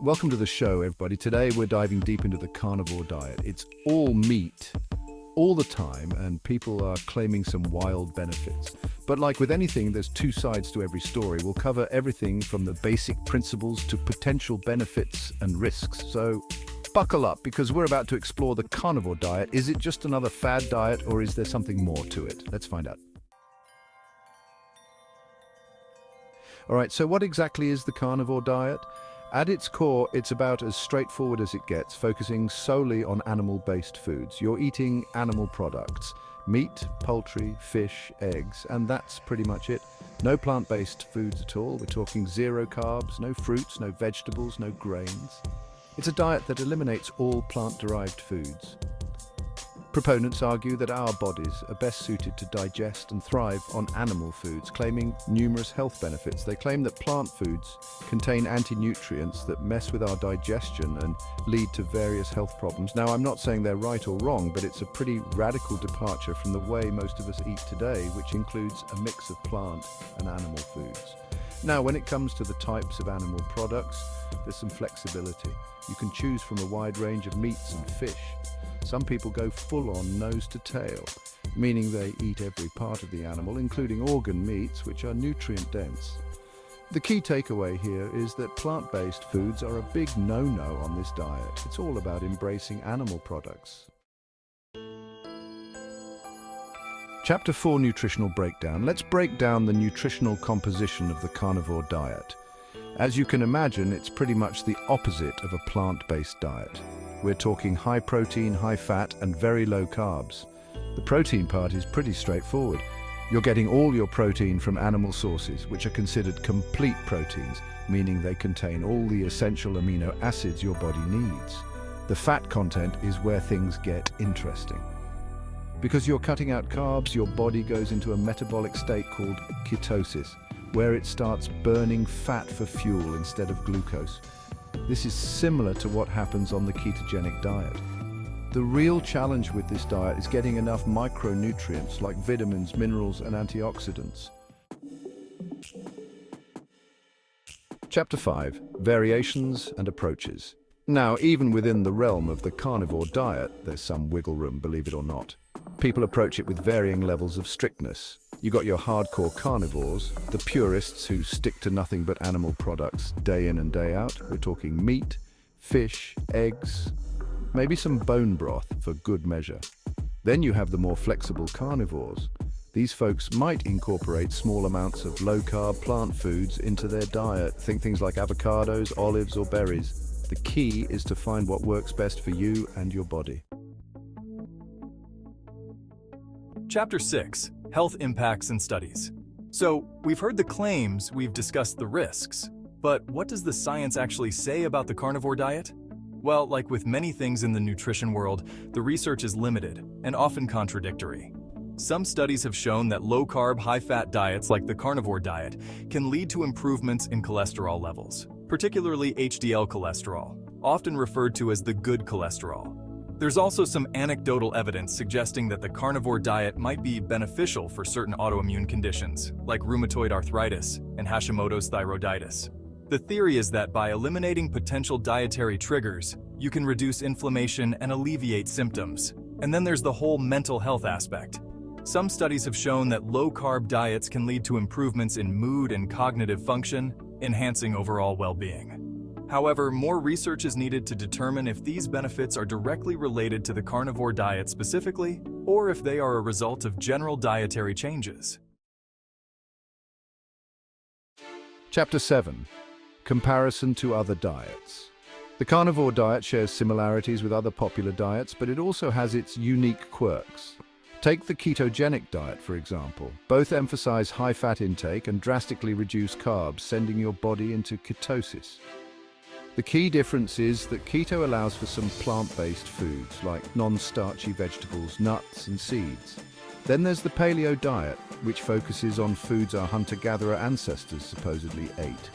Welcome to the show, everybody. Today we're diving deep into the carnivore diet. It's all meat, all the time, and people are claiming some wild benefits. But like with anything, there's two sides to every story. We'll cover everything from the basic principles to potential benefits and risks. So buckle up, because we're about to explore the carnivore diet. Is it just another fad diet, or is there something more to it? Let's find out. All right, so what exactly is the carnivore diet? At its core, it's about as straightforward as it gets, focusing solely on animal-based foods. You're eating animal products, meat, poultry, fish, eggs, and that's pretty much it. No plant-based foods at all. We're talking zero carbs, no fruits, no vegetables, no grains. It's a diet that eliminates all plant-derived foods. Proponents argue that our bodies are best suited to digest and thrive on animal foods, claiming numerous health benefits. They claim that plant foods contain anti-nutrients that mess with our digestion and lead to various health problems. Now, I'm not saying they're right or wrong, but it's a pretty radical departure from the way most of us eat today, which includes a mix of plant and animal foods. Now, when it comes to the types of animal products, there's some flexibility. You can choose from a wide range of meats and fish. Some people go full-on nose to tail, meaning they eat every part of the animal, including organ meats, which are nutrient-dense. The key takeaway here is that plant-based foods are a big no-no on this diet. It's all about embracing animal products. Chapter 4, Nutritional Breakdown. Let's break down the nutritional composition of the carnivore diet. As you can imagine, it's pretty much the opposite of a plant-based diet. We're talking high protein, high fat, and very low carbs. The protein part is pretty straightforward. You're getting all your protein from animal sources, which are considered complete proteins, meaning they contain all the essential amino acids your body needs. The fat content is where things get interesting. Because you're cutting out carbs, your body goes into a metabolic state called ketosis, where it starts burning fat for fuel instead of glucose. This is similar to what happens on the ketogenic diet. The real challenge with this diet is getting enough micronutrients like vitamins, minerals, and antioxidants. Chapter 5, Variations and Approaches. Now, even within the realm of the carnivore diet, there's some wiggle room, believe it or not. People approach it with varying levels of strictness. You got your hardcore carnivores, the purists who stick to nothing but animal products day in and day out. We're talking meat, fish, eggs, maybe some bone broth for good measure. Then you have the more flexible carnivores. These folks might incorporate small amounts of low-carb plant foods into their diet. Think things like avocados, olives, or berries. The key is to find what works best for you and your body. Chapter 6, Health Impacts and Studies. So, we've heard the claims, we've discussed the risks, but what does the science actually say about the carnivore diet? Well, like with many things in the nutrition world, the research is limited and often contradictory. Some studies have shown that low-carb, high-fat diets like the carnivore diet can lead to improvements in cholesterol levels, particularly HDL cholesterol, often referred to as the good cholesterol. There's also some anecdotal evidence suggesting that the carnivore diet might be beneficial for certain autoimmune conditions, like rheumatoid arthritis and Hashimoto's thyroiditis. The theory is that by eliminating potential dietary triggers, you can reduce inflammation and alleviate symptoms. And then there's the whole mental health aspect. Some studies have shown that low-carb diets can lead to improvements in mood and cognitive function, enhancing overall well-being. However, more research is needed to determine if these benefits are directly related to the carnivore diet specifically, or if they are a result of general dietary changes. Chapter 7, Comparison to Other Diets. The carnivore diet shares similarities with other popular diets, but it also has its unique quirks. Take the ketogenic diet, for example. Both emphasize high-fat intake and drastically reduce carbs, sending your body into ketosis. The key difference is that keto allows for some plant-based foods like non-starchy vegetables, nuts, and seeds. Then there's the paleo diet, which focuses on foods our hunter-gatherer ancestors supposedly ate.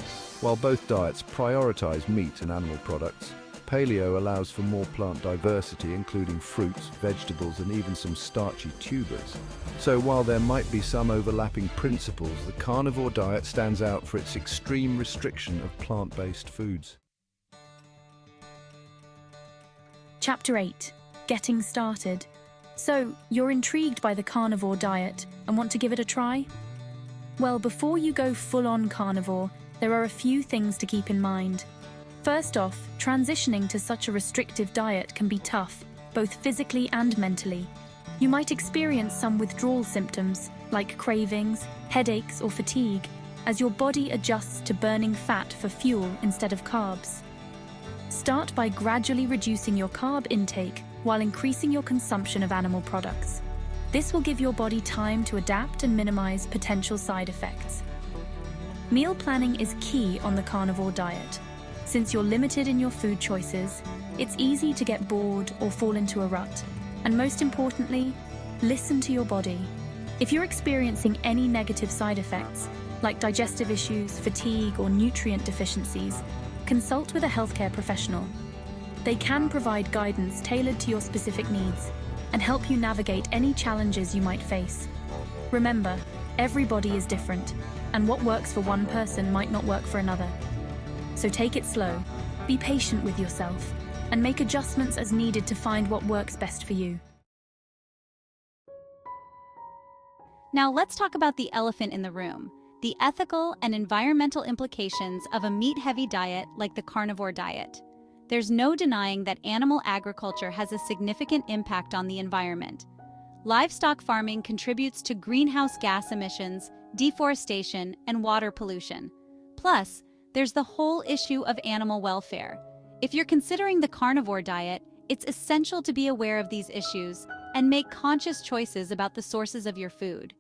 While both diets prioritize meat and animal products, paleo allows for more plant diversity, including fruits, vegetables, and even some starchy tubers. So while there might be some overlapping principles, the carnivore diet stands out for its extreme restriction of plant-based foods. Chapter 8. Getting started. So, you're intrigued by the carnivore diet and want to give it a try? Well, before you go full-on carnivore, there are a few things to keep in mind. First off, transitioning to such a restrictive diet can be tough, both physically and mentally. You might experience some withdrawal symptoms, like cravings, headaches, or fatigue, as your body adjusts to burning fat for fuel instead of carbs. Start by gradually reducing your carb intake while increasing your consumption of animal products. This will give your body time to adapt and minimize potential side effects. Meal planning is key on the carnivore diet. Since you're limited in your food choices, it's easy to get bored or fall into a rut. And most importantly, listen to your body. If you're experiencing any negative side effects, like digestive issues, fatigue, or nutrient deficiencies, consult with a healthcare professional. They can provide guidance tailored to your specific needs and help you navigate any challenges you might face. Remember, every body is different, and what works for one person might not work for another. So take it slow, be patient with yourself, and make adjustments as needed to find what works best for you. Now let's talk about the elephant in the room, the ethical and environmental implications of a meat-heavy diet like the carnivore diet. There's no denying that animal agriculture has a significant impact on the environment. Livestock farming contributes to greenhouse gas emissions, deforestation, and water pollution. Plus, there's the whole issue of animal welfare. If you're considering the carnivore diet, it's essential to be aware of these issues and make conscious choices about the sources of your food.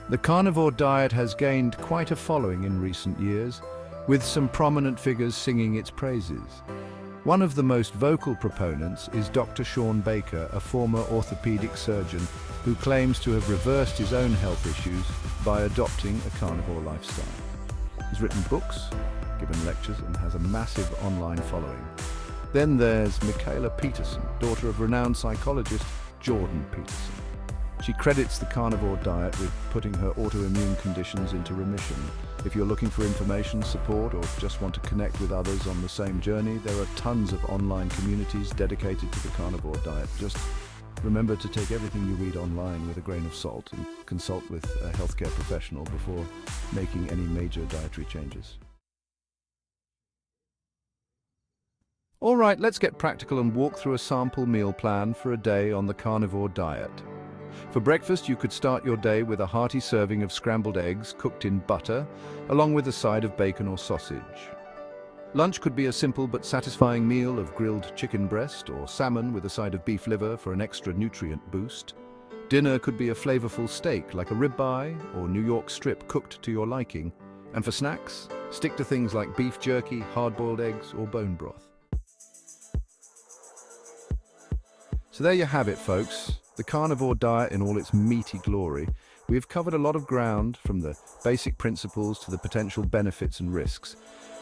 The carnivore diet has gained quite a following in recent years, with some prominent figures singing its praises. One of the most vocal proponents is Dr. Sean Baker, a former orthopedic surgeon who claims to have reversed his own health issues by adopting a carnivore lifestyle. He's written books, given lectures, and has a massive online following. Then there's Michaela Peterson, daughter of renowned psychologist Jordan Peterson. She credits the carnivore diet with putting her autoimmune conditions into remission. If you're looking for information, support, or just want to connect with others on the same journey, there are tons of online communities dedicated to the carnivore diet. Just remember to take everything you read online with a grain of salt and consult with a healthcare professional before making any major dietary changes. All right, let's get practical and walk through a sample meal plan for a day on the carnivore diet. For breakfast, you could start your day with a hearty serving of scrambled eggs cooked in butter, along with a side of bacon or sausage. Lunch could be a simple but satisfying meal of grilled chicken breast or salmon with a side of beef liver for an extra nutrient boost. Dinner could be a flavorful steak like a ribeye or New York strip cooked to your liking. And for snacks, stick to things like beef jerky, hard-boiled eggs, or bone broth. So there you have it, folks. The carnivore diet in all its meaty glory. We have covered a lot of ground, from the basic principles to the potential benefits and risks.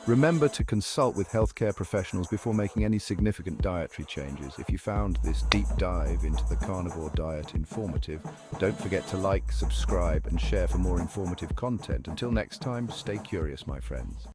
Remember to consult with healthcare professionals before making any significant dietary changes. If you found this deep dive into the carnivore diet informative, don't forget to like, subscribe, and share for more informative content. Until next time, stay curious, my friends.